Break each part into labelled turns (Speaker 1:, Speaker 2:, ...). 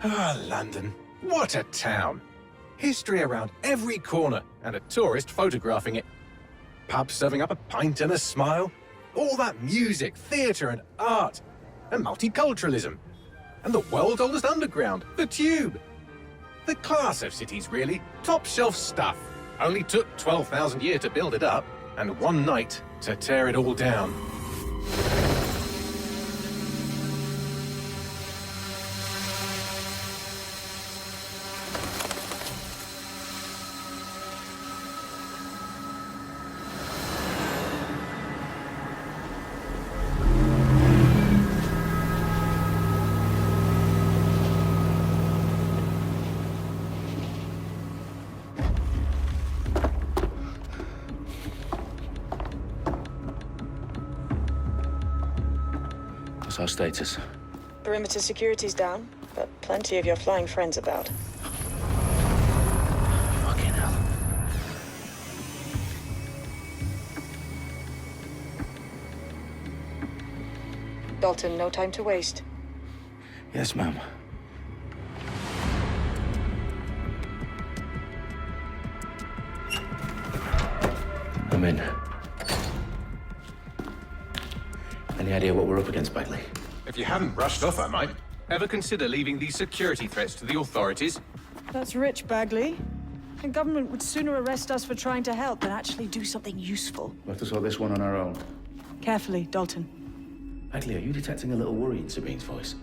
Speaker 1: Ah, London. What a town. History around every corner and a tourist photographing it. Pubs serving up a pint and a smile. All that music, theatre and art. And multiculturalism. And the world's oldest underground, the Tube. The class of cities, really. Top shelf stuff. Only took 12,000 years to build it up, and one night to tear it all down.
Speaker 2: What's our status?
Speaker 3: Perimeter security's down, but plenty of your flying friends about.
Speaker 2: Fucking hell.
Speaker 3: Dalton, no time to waste.
Speaker 2: Yes, ma'am. I'm in. Any idea what we're up against, Bagley?
Speaker 1: If you hadn't brushed off, I might. Ever consider leaving these security threats to the authorities?
Speaker 4: That's rich, Bagley. The government would sooner arrest us for trying to help than actually do something useful.
Speaker 2: We'll have to sort this one on our own.
Speaker 4: Carefully, Dalton.
Speaker 2: Bagley, are you detecting a little worry in Sabine's voice?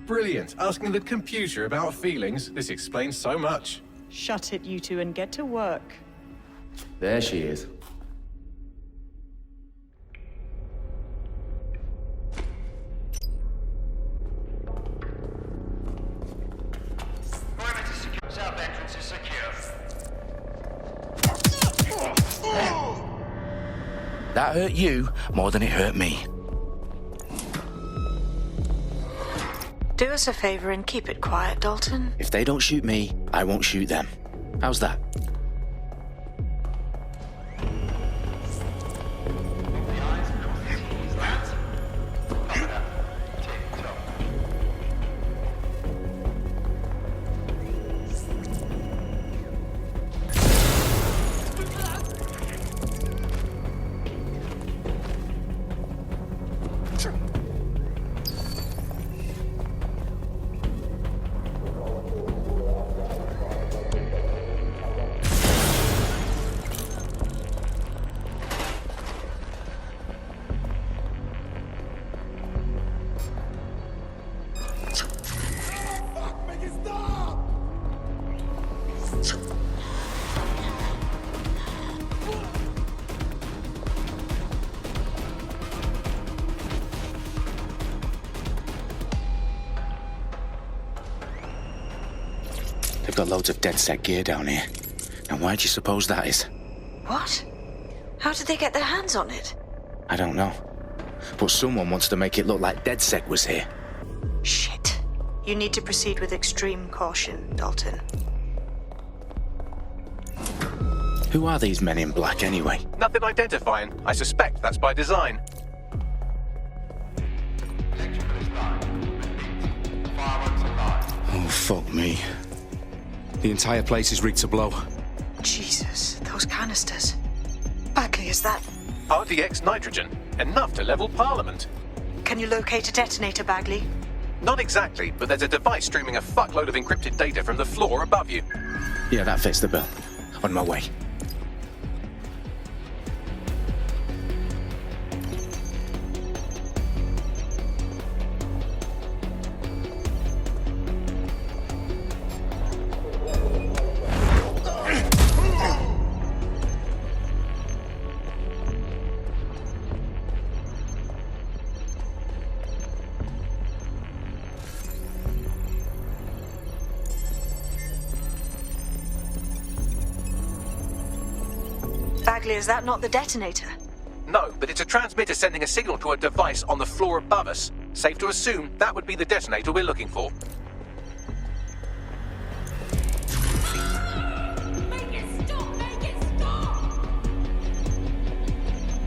Speaker 1: Brilliant. Asking the computer about feelings. This explains so much.
Speaker 4: Shut it, you two, and get to work.
Speaker 2: There she is.
Speaker 5: South entrance is secure.
Speaker 2: That hurt you more than it hurt me.
Speaker 3: Do us a favor and keep it quiet, Dalton.
Speaker 2: If they don't shoot me, I won't shoot them. How's that? They've got loads of dead-set gear down here. Now, why do you suppose that is?
Speaker 3: What? How did they get their hands on it?
Speaker 2: I don't know. But someone wants to make it look like DedSec was here.
Speaker 3: Shit. You need to proceed with extreme caution, Dalton.
Speaker 2: Who are these men in black, anyway?
Speaker 1: Nothing identifying. I suspect that's by design.
Speaker 2: Oh, fuck me. The entire place is rigged to blow.
Speaker 3: Jesus, those canisters. Bagley, is that...
Speaker 1: RDX nitrogen. Enough to level Parliament.
Speaker 3: Can you locate a detonator, Bagley?
Speaker 1: Not exactly, but there's a device streaming a fuckload of encrypted data from the floor above you.
Speaker 2: Yeah, that fits the bill. On my way.
Speaker 3: Bagley, is that not the detonator?
Speaker 1: No, but it's a transmitter sending a signal to a device on the floor above us. Safe to assume that would be the detonator we're looking for.
Speaker 6: Make it stop! Make it stop!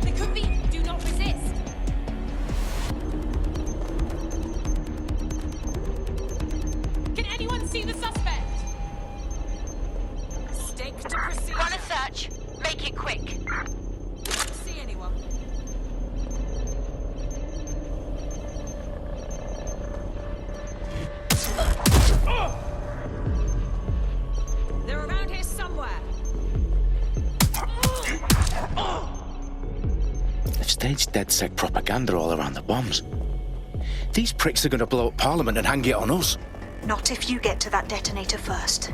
Speaker 6: There could be. Do not resist. Can anyone
Speaker 2: DedSec propaganda all around the bombs. These pricks are going to blow up Parliament and hang it on us.
Speaker 3: Not if you get to that detonator first.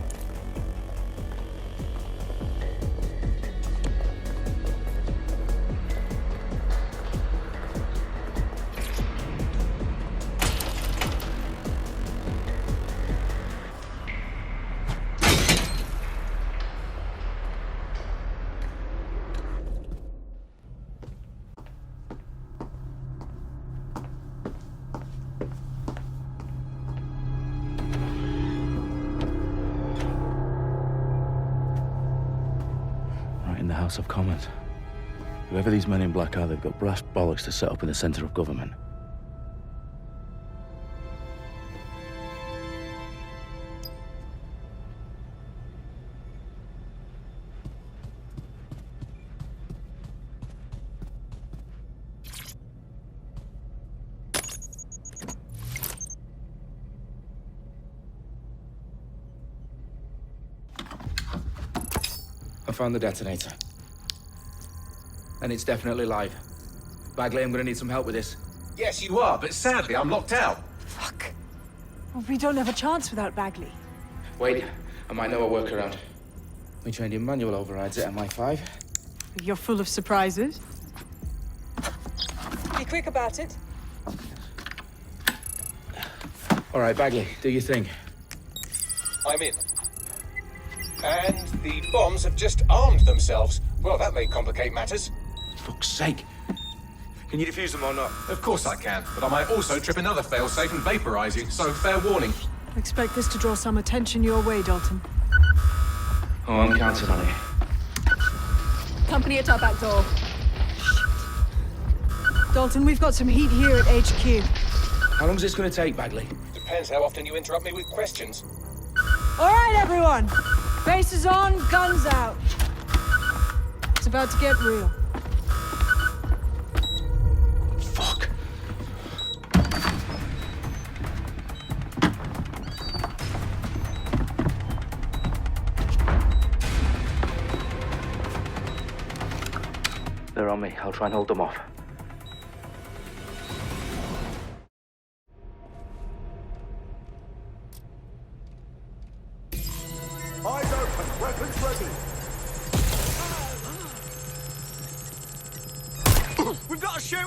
Speaker 7: In the House of Commons. Whoever these men in black are, they've got brass bollocks to set up in the centre of government.
Speaker 2: I found the detonator. And it's definitely live. Bagley, I'm gonna need some help with this.
Speaker 1: Yes, you are, but sadly I'm locked out.
Speaker 4: Fuck. Well, we don't have a chance without Bagley.
Speaker 2: Wait, I might know a workaround. We trained in manual overrides at MI5.
Speaker 4: You're full of surprises. Be quick about it.
Speaker 2: All right, Bagley, do your thing.
Speaker 1: I'm in. And the bombs have just armed themselves. Well, that may complicate matters.
Speaker 2: Fuck's sake. Can you defuse them or not?
Speaker 1: Of course I can, but I might also trip another failsafe and vaporize you, so fair warning.
Speaker 4: Expect this to draw some attention your way, Dalton.
Speaker 2: Oh, I'm counting on it.
Speaker 6: Company at our back door.
Speaker 4: Dalton, we've got some heat here at HQ.
Speaker 2: How long is this gonna take, Bagley?
Speaker 1: Depends how often you interrupt me with questions.
Speaker 4: All right, everyone. Faces on, guns out. It's about to get real.
Speaker 2: Fuck.
Speaker 7: They're on me. I'll try and hold them off.
Speaker 8: Eyes open, weapons ready. We've got a shooter!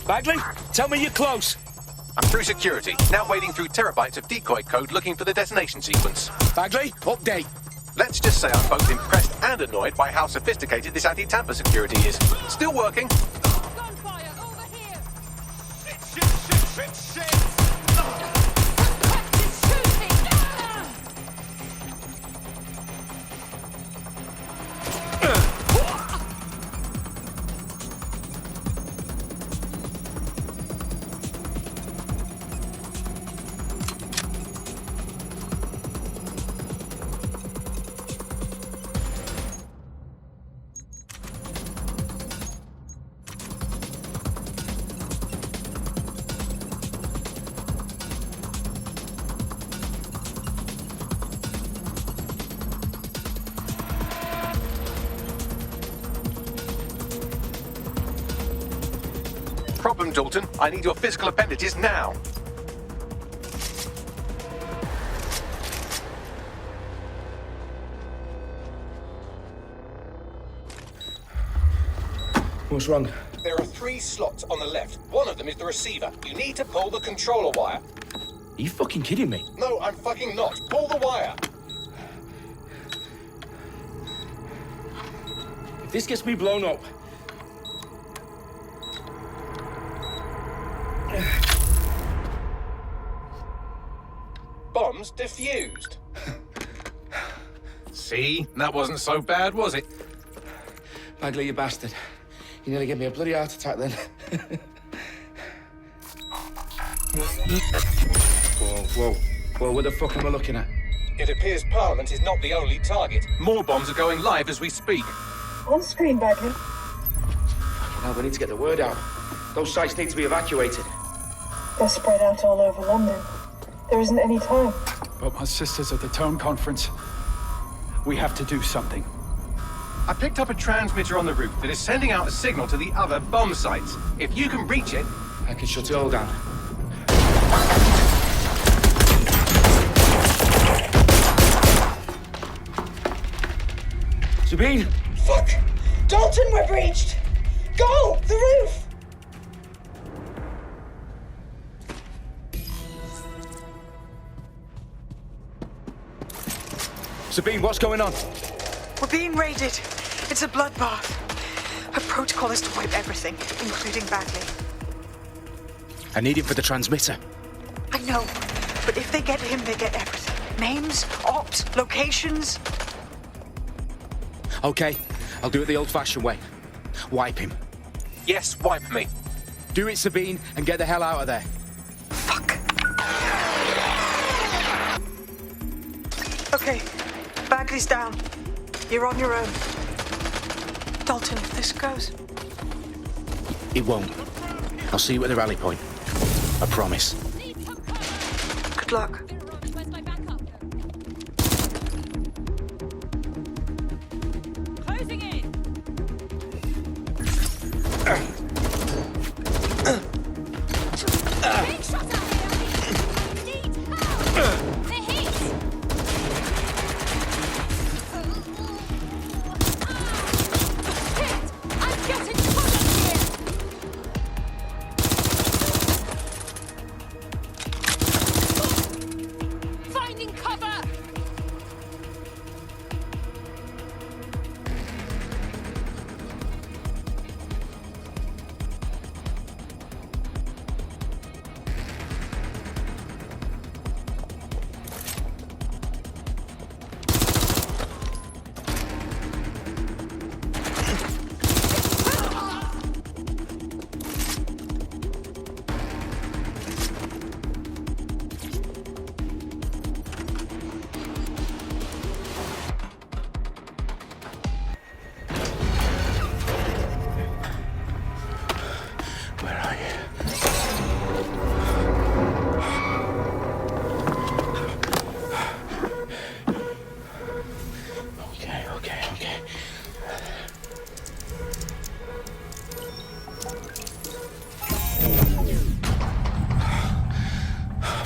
Speaker 2: Bagley, tell me you're close.
Speaker 1: I'm through security, now wading through terabytes of decoy code looking for the detonation sequence.
Speaker 2: Bagley, update.
Speaker 1: Let's just say I'm both impressed and annoyed by how sophisticated this anti-tamper security is. Still working.
Speaker 6: Gunfire over here.
Speaker 8: Shit!
Speaker 6: Practice shooting. Ah!
Speaker 1: Problem, Dalton. I need your physical appendages now.
Speaker 2: What's wrong?
Speaker 1: There are 3 slots on the left. One of them is the receiver. You need to pull the controller wire.
Speaker 2: Are you fucking kidding me?
Speaker 1: No, I'm fucking not. Pull the wire.
Speaker 2: If this gets me blown up...
Speaker 1: Bombs defused. See? That wasn't so bad, was it?
Speaker 2: Bagley, you bastard. You nearly gave me a bloody heart attack then. Whoa, what the fuck am I looking at?
Speaker 1: It appears Parliament is not the only target. More bombs are going live as we speak.
Speaker 4: On screen, Bagley.
Speaker 2: Now we need to get the word out. Those sites need to be evacuated.
Speaker 9: They're spread out all over London. There isn't any time.
Speaker 10: But my sister's at the town conference. We have to do something.
Speaker 1: I picked up a transmitter on the roof that is sending out a signal to the other bomb sites. If you can reach it...
Speaker 2: I can shut it all down. Sabine!
Speaker 9: Fuck! Dalton, we're breached! Go! The roof!
Speaker 2: Sabine, what's going on?
Speaker 3: We're being raided. It's a bloodbath. Our protocol is to wipe everything, including Bagley.
Speaker 2: I need him for the transmitter.
Speaker 3: I know, but if they get him, they get everything. Names, ops, locations.
Speaker 2: Okay, I'll do it the old-fashioned way. Wipe him.
Speaker 1: Yes, wipe me.
Speaker 2: Do it, Sabine, and get the hell out of there.
Speaker 3: Fuck. Okay, Bagley's down. You're on your own. Dalton, if this goes...
Speaker 2: It won't. I'll see you at the rally point. I promise.
Speaker 3: Good luck.
Speaker 6: Where's my backup? Closing in. Big shot out here. Need help. The heat. Shit! I'm getting put here. Finding cover.
Speaker 7: Where are you? Okay.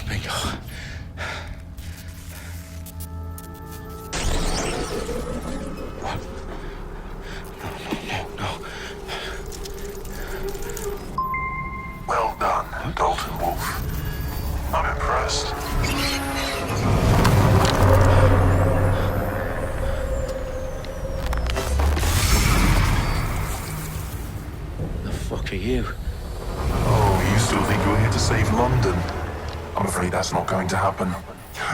Speaker 7: Bingo. What? No.
Speaker 8: Well done, Dalton Wolf. I'm impressed.
Speaker 7: The fuck are you?
Speaker 8: Oh, you still think you're here to save London? I'm afraid that's not going to happen.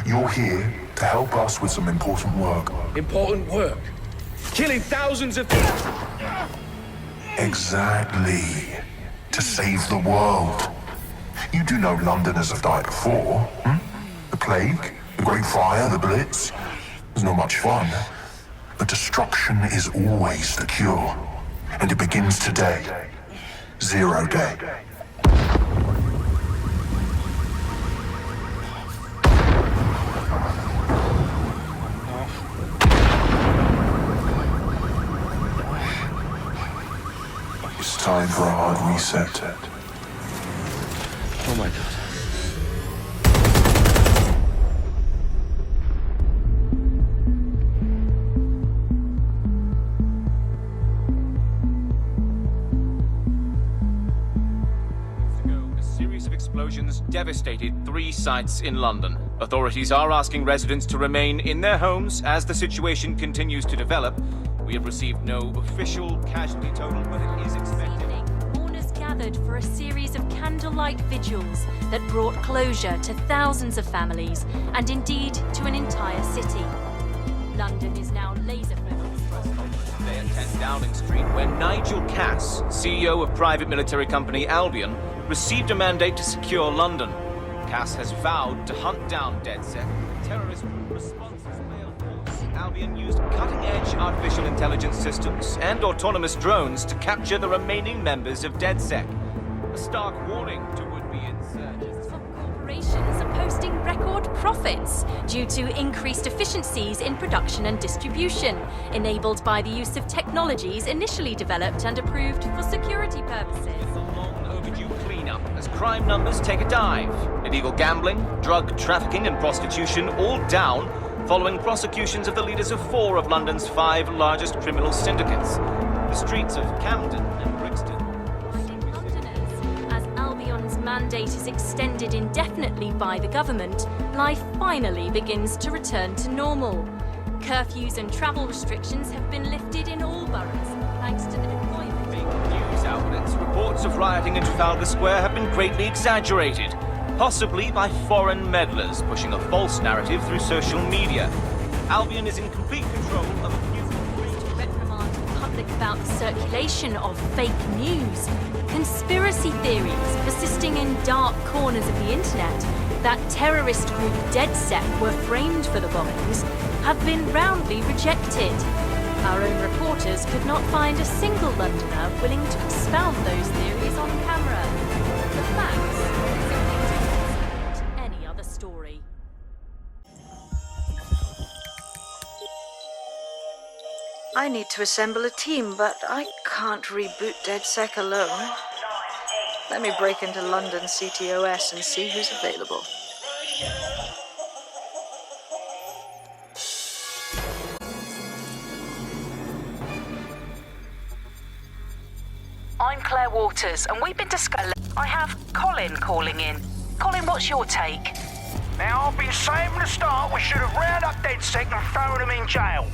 Speaker 8: You're here to help us with some important work.
Speaker 2: Important work. Killing thousands of people.
Speaker 8: Exactly. To save the world. You do know Londoners have died before, hmm? The plague, the Great Fire, the Blitz. It's not much fun. But destruction is always the cure. And it begins today. 0 day. It's time for a hard reset.
Speaker 7: Oh my god.
Speaker 5: A series of explosions devastated 3 sites in London. Authorities are asking residents to remain in their homes as the situation continues to develop. We have received no official casualty total, but it is expected.
Speaker 10: Mourners gathered for a series of candlelight vigils that brought closure to thousands of families and indeed to an entire city. London is now laser-focused.
Speaker 5: Today at 10 Downing Street, where Nigel Cass, CEO of private military company Albion, received a mandate to secure London. Cass has vowed to hunt down DedSec. Terrorist responses failed. Albion used cutting-edge artificial intelligence systems and autonomous drones to capture the remaining members of DedSec. A stark warning to would-be insurgents.
Speaker 10: Top corporations corporations are posting record profits due to increased efficiencies in production and distribution, enabled by the use of technologies initially developed and approved for security purposes.
Speaker 5: The long overdue cleanup as crime numbers take a dive. Illegal gambling, drug trafficking and prostitution all down following prosecutions of the leaders of 4 of London's 5 largest criminal syndicates. The streets of Camden and Brixton.
Speaker 10: Reminding Londoners, as Albion's mandate is extended indefinitely by the government, life finally begins to return to normal. Curfews and travel restrictions have been lifted in all boroughs, thanks to the deployment.
Speaker 5: Fake news outlets, reports of rioting in Trafalgar Square have been greatly exaggerated, possibly by foreign meddlers pushing a false narrative through social media. Albion is in complete control of a few
Speaker 10: reprimand the public about the circulation of fake news. Conspiracy theories persisting in dark corners of the internet that terrorist group DeadSec were framed for the bombings have been roundly rejected. Our own reporters could not find a single Londoner willing to expound those theories on camera. The facts simply don't any other story.
Speaker 3: I need to assemble a team, but I can't reboot DeadSec alone. Let me break into London CTOS and see who's available.
Speaker 11: I'm Claire Waters, and we've been discussing. I have Colin calling in. Colin, what's your take?
Speaker 12: Now, I've been saying from the start we should have rounded up DeadSec and thrown them in jail.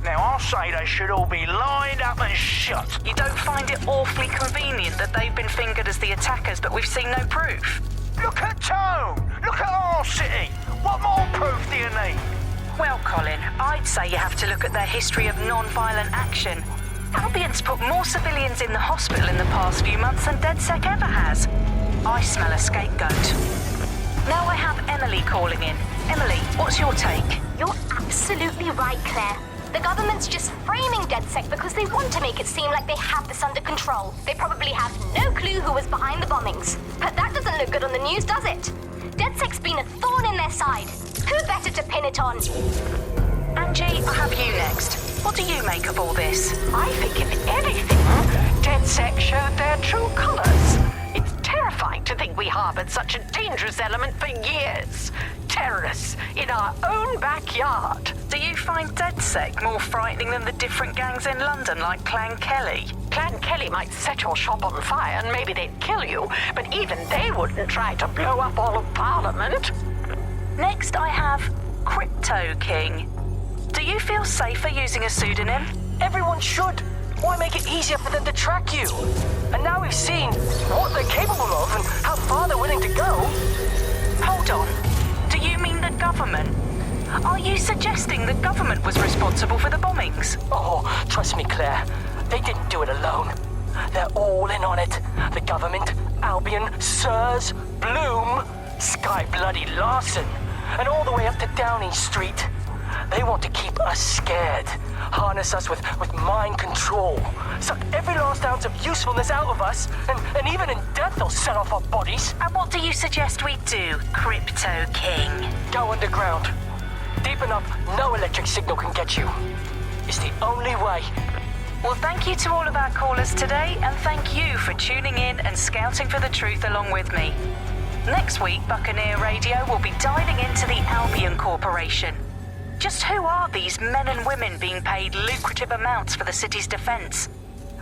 Speaker 12: Now, I'll say they should all be lined up and shot.
Speaker 11: You don't find it awfully convenient that they've been fingered as the attackers, but we've seen no proof?
Speaker 12: Look at Tone! Look at our city! What more proof do you need?
Speaker 11: Well, Colin, I'd say you have to look at their history of non-violent action. Albion's put more civilians in the hospital in the past few months than DeadSec ever has. I smell a scapegoat. Now I have Emily calling in. Emily, what's your take?
Speaker 6: You're absolutely right, Claire. The government's just framing DeadSec because they want to make it seem like they have this under control. They probably have no clue who was behind the bombings. But that doesn't look good on the news, does it? DeadSec's been a thorn in their side. Who better to pin it on?
Speaker 11: Angie, I have you next. What do you make of all this?
Speaker 13: I think if anything, DeadSec showed their true colors. It's terrifying to think we harbored such a dangerous element for years. Terrorists in our own backyard.
Speaker 11: Do you find DeadSec more frightening than the different gangs in London like Clan Kelly?
Speaker 13: Clan Kelly might set your shop on fire and maybe they'd kill you, but even they wouldn't try to blow up all of Parliament.
Speaker 11: Next I have Crypto King. Do you feel safer using a pseudonym?
Speaker 14: Everyone should. Why make it easier for them to track you? And now we've seen what they're capable of and how far they're willing to go.
Speaker 11: Hold on. Do you mean the government? Are you suggesting the government was responsible for the bombings?
Speaker 14: Oh, trust me, Claire. They didn't do it alone. They're all in on it. The government, Albion, Sirs, Bloom, Sky Bloody Larson, and all the way up to Downing Street. They want to keep us scared, harness us with mind control, suck every last ounce of usefulness out of us, and even in death they'll set off our bodies.
Speaker 11: And what do you suggest we do, Crypto King?
Speaker 14: Go underground. Deep enough, no electric signal can get you. It's the only way.
Speaker 11: Well, thank you to all of our callers today, and thank you for tuning in and scouting for the truth along with me. Next week, Buccaneer Radio will be diving into the Albion Corporation. Just who are these men and women being paid lucrative amounts for the city's defense?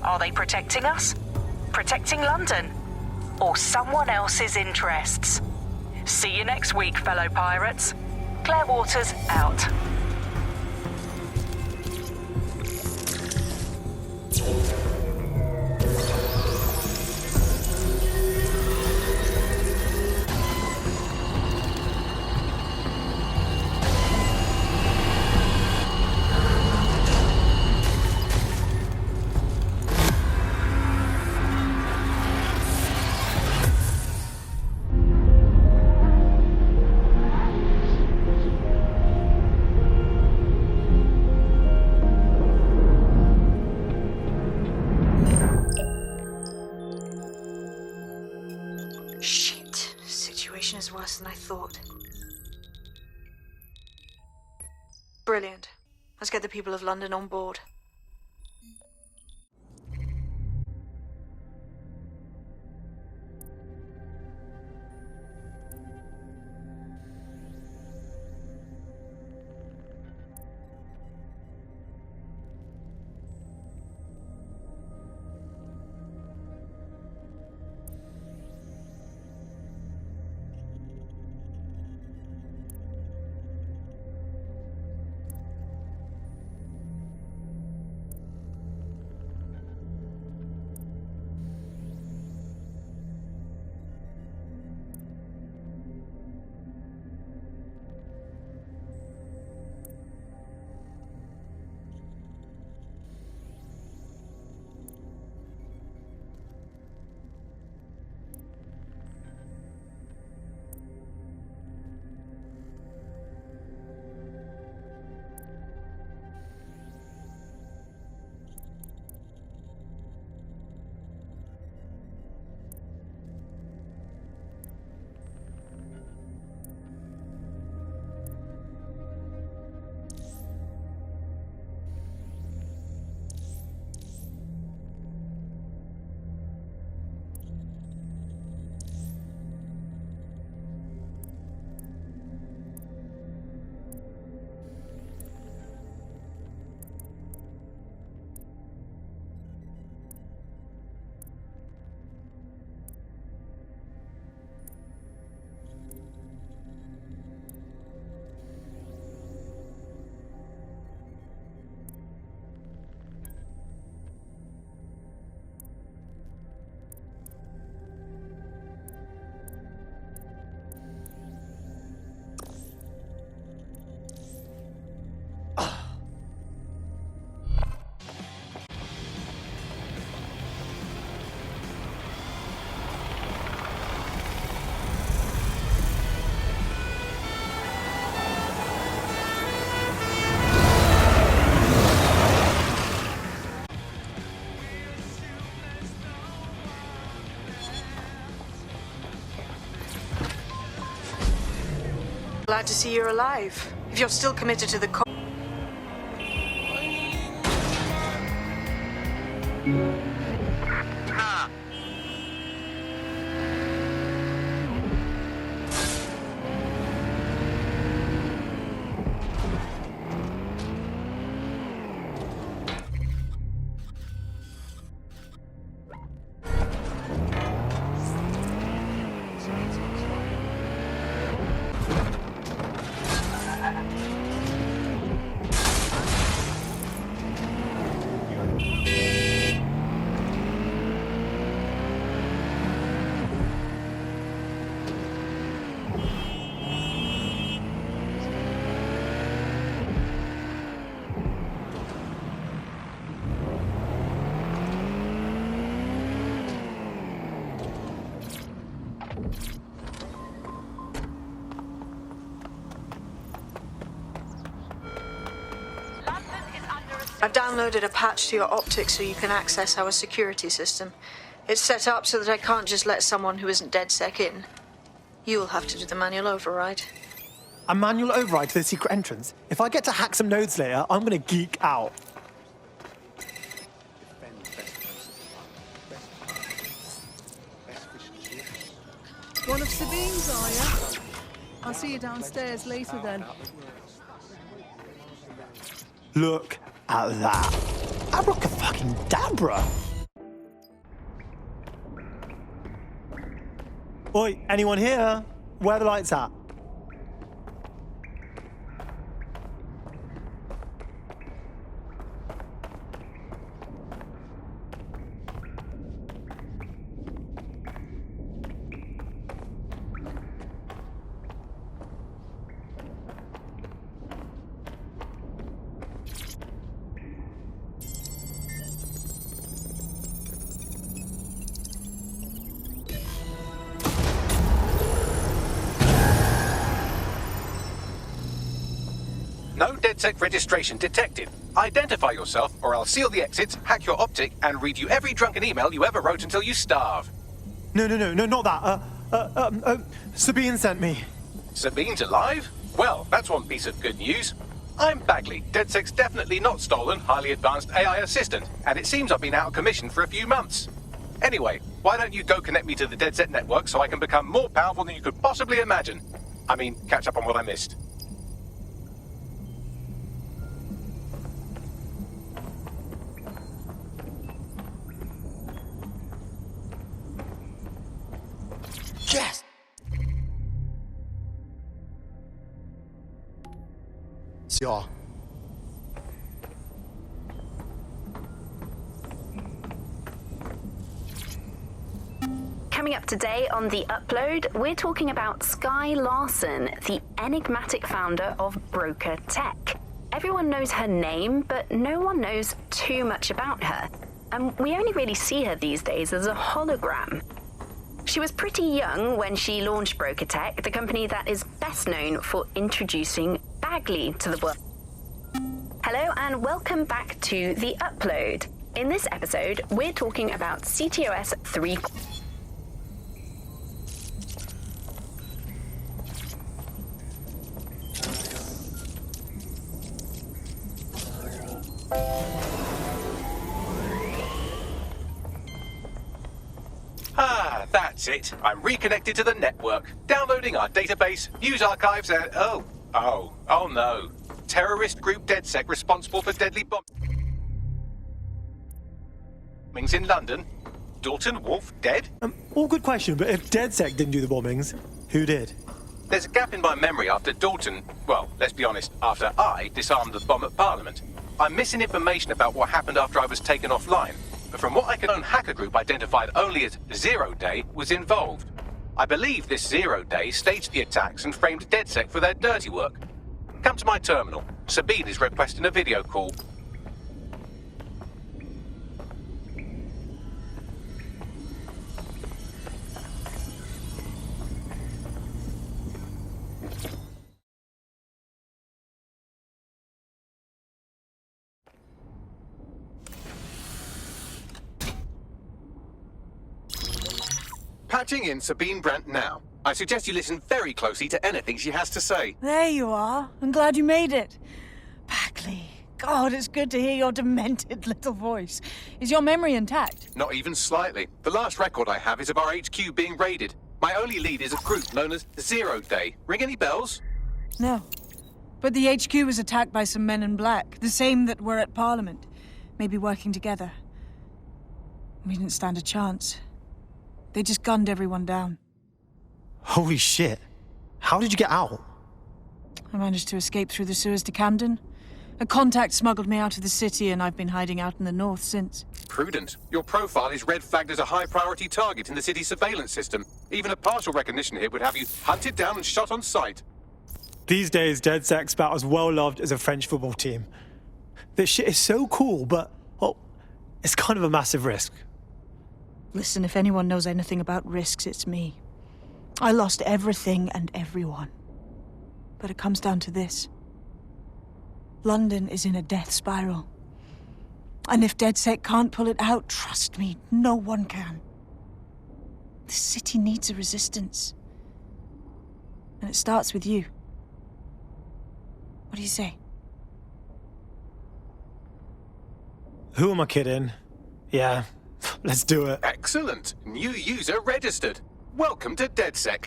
Speaker 11: Are they protecting us? Protecting London? Or someone else's interests? See you next week, fellow pirates. Claire Waters, out.
Speaker 3: worse than I thought. Brilliant. Let's get the people of London on board. Glad to see you're alive. If you're still committed to the I've downloaded a patch to your optics so you can access our security system. It's set up so that I can't just let someone who isn't DedSec in. You'll have to do the manual override.
Speaker 15: A manual override to the secret entrance? If I get to hack some nodes later, I'm gonna geek out.
Speaker 16: One of Sabine's, are you? I'll see you downstairs later then.
Speaker 15: Look at that. Abracadabra. Oi, anyone here? Where are the lights at?
Speaker 1: No DedSec registration detected. Identify yourself, or I'll seal the exits, hack your optic, and read you every drunken email you ever wrote until you starve.
Speaker 15: No, not that. Sabine sent me.
Speaker 1: Sabine's alive? Well, that's one piece of good news. I'm Bagley, DedSec's definitely not stolen, highly advanced AI assistant, and it seems I've been out of commission for a few months. Anyway, why don't you go connect me to the DedSec network so I can become more powerful than you could possibly imagine? I mean, catch up on what I missed.
Speaker 15: Yes! Ja.
Speaker 17: Coming up today on The Upload, we're talking about Skye Larson, the enigmatic founder of Broker Tech. Everyone knows her name, but no one knows too much about her. And we only really see her these days as a hologram. She was pretty young when she launched Broker Tech, the company that is best known for introducing Bagley to the world. Hello and welcome back to The Upload. In this episode, we're talking about CTOS 3.
Speaker 1: Ah, that's it. I'm reconnected to the network, downloading our database, news archives, and oh no. Terrorist group DedSec responsible for deadly bombings in London. Dalton Wolfe dead?
Speaker 15: All good question, but if DedSec didn't do the bombings, who did?
Speaker 1: There's a gap in my memory after Dalton, well, let's be honest, after I disarmed the bomb at Parliament. I'm missing information about what happened after I was taken offline. But from what I can, own hacker group identified only as Zero Day was involved. I believe this Zero Day staged the attacks and framed DedSec for their dirty work. Come to my terminal. Sabine is requesting a video call. Patching in Sabine Brandt now. I suggest you listen very closely to anything she has to say.
Speaker 4: There you are. I'm glad you made it. Bagley, God, it's good to hear your demented little voice. Is your memory intact?
Speaker 1: Not even slightly. The last record I have is of our HQ being raided. My only lead is a group known as Zero Day. Ring any bells?
Speaker 4: No. But the HQ was attacked by some men in black, the same that were at Parliament. Maybe working together. We didn't stand a chance. They just gunned everyone down.
Speaker 15: Holy shit. How did you get out?
Speaker 4: I managed to escape through the sewers to Camden. A contact smuggled me out of the city, and I've been hiding out in the north since.
Speaker 1: Prudent. Your profile is red flagged as a high-priority target in the city's surveillance system. Even a partial recognition hit would have you hunted down and shot on sight.
Speaker 15: These days, DedSec's about as well loved as a French football team. This shit is so cool, but, well, it's kind of a massive risk.
Speaker 4: Listen, if anyone knows anything about risks, it's me. I lost everything and everyone. But it comes down to this. London is in a death spiral. And if DedSec can't pull it out, trust me, no one can. This city needs a resistance. And it starts with you. What do you say?
Speaker 15: Who am I kidding? Yeah, let's do it.
Speaker 1: Excellent. New user registered. Welcome to DedSec.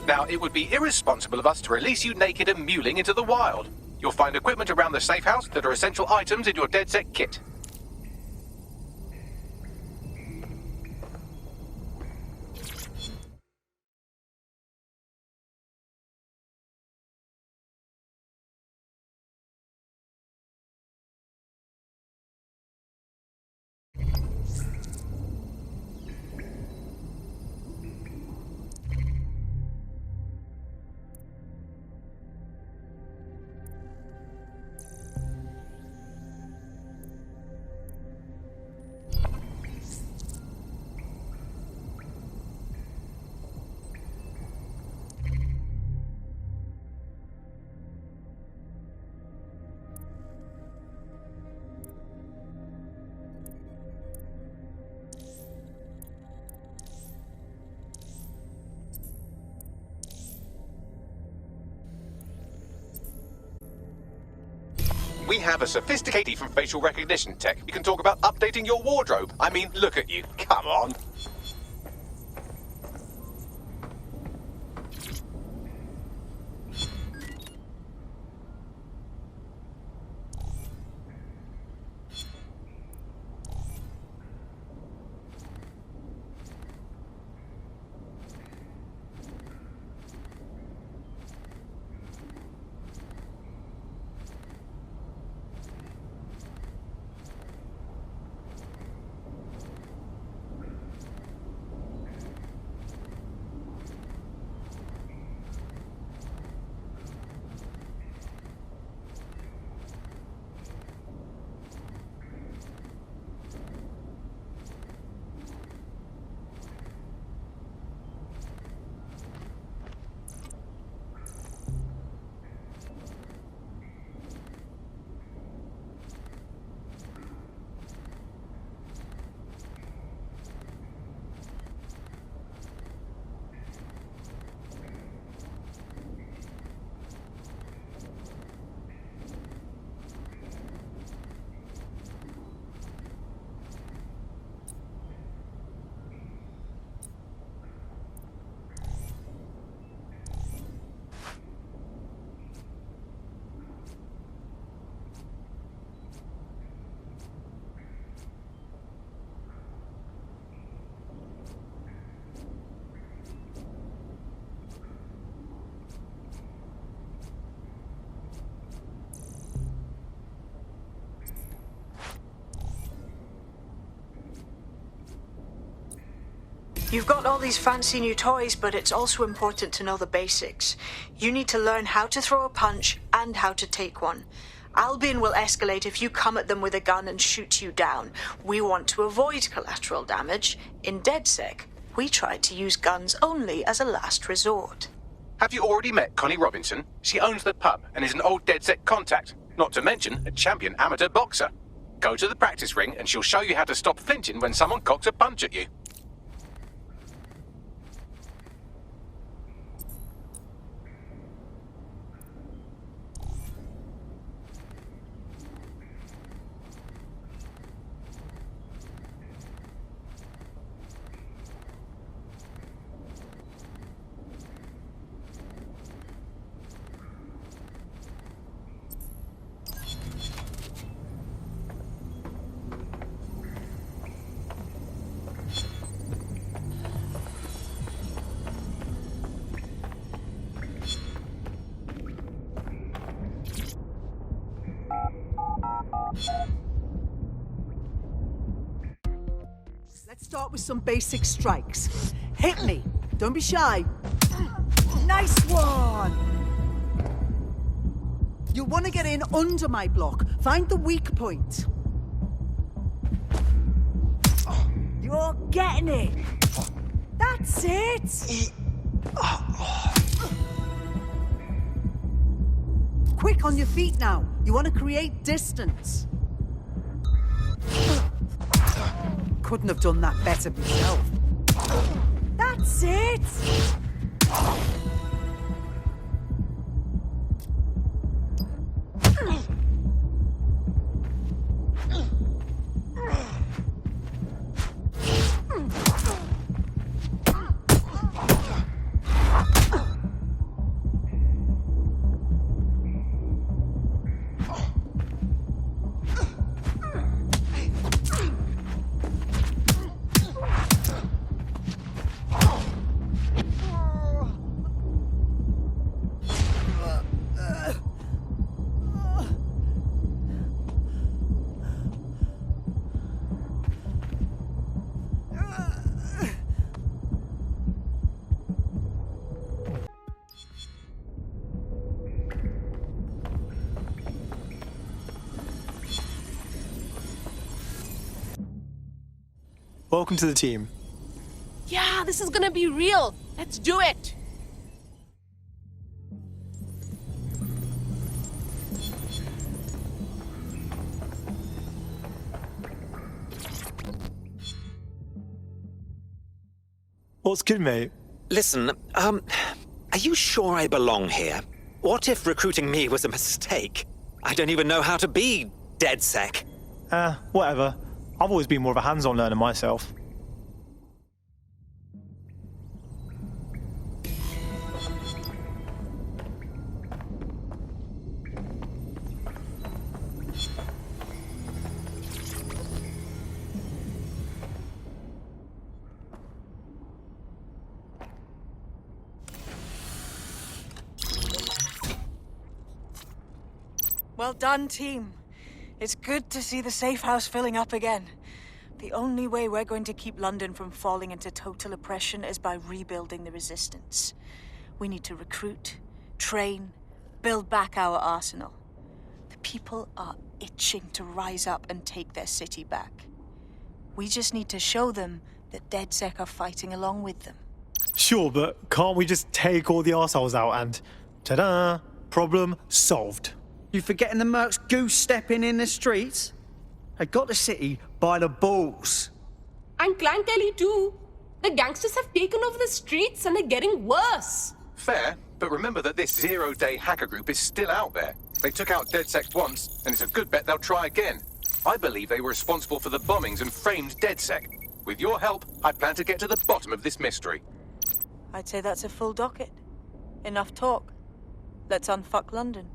Speaker 1: Now, it would be irresponsible of us to release you naked and mewling into the wild. You'll find equipment around the safe house that are essential items in your DedSec kit.
Speaker 18: We have a sophisticated from facial recognition tech. You can talk about updating your wardrobe. I mean, look at you. Come on.
Speaker 3: You've got all these fancy new toys, but it's also important to know the basics. You need to learn how to throw a punch and how to take one. Albion will escalate if you come at them with a gun and shoot you down. We want to avoid collateral damage. In DedSec, we try to use guns only as a last resort.
Speaker 18: Have you already met Connie Robinson? She owns the pub and is an old DedSec contact, not to mention a champion amateur boxer. Go to the practice ring and she'll show you how to stop flinching when someone cocks a punch at you.
Speaker 9: Let's start with some basic strikes. Hit me. Don't be shy. Nice one! You'll want to get in under my block. Find the weak point. You're getting it. That's it. Quick on your feet now. You want to create distance. Couldn't have done that better myself. That's it!
Speaker 15: Welcome to the team.
Speaker 19: Yeah, this is gonna be real. Let's do it.
Speaker 15: What's good, mate?
Speaker 20: Listen, are you sure I belong here? What if recruiting me was a mistake? I don't even know how to be DedSec.
Speaker 15: Whatever. I've always been more of a hands-on learner myself.
Speaker 4: Well done, team. It's good to see the safe house filling up again. The only way we're going to keep London from falling into total oppression is by rebuilding the resistance. We need to recruit, train, build back our arsenal. The people are itching to rise up and take their city back. We just need to show them that DedSec are fighting along with them.
Speaker 15: Sure, but can't we just take all the arseholes out and... ta-da! Problem solved.
Speaker 21: You forgetting the mercs goose-stepping in the streets? They got the city by the balls.
Speaker 19: And Clan Kelly too. The gangsters have taken over the streets and are getting worse.
Speaker 18: Fair, but remember that this zero-day hacker group is still out there. They took out DedSec once, and it's a good bet they'll try again. I believe they were responsible for the bombings and framed DedSec. With your help, I plan to get to the bottom of this mystery.
Speaker 4: I'd say that's a full docket. Enough talk. Let's unfuck London.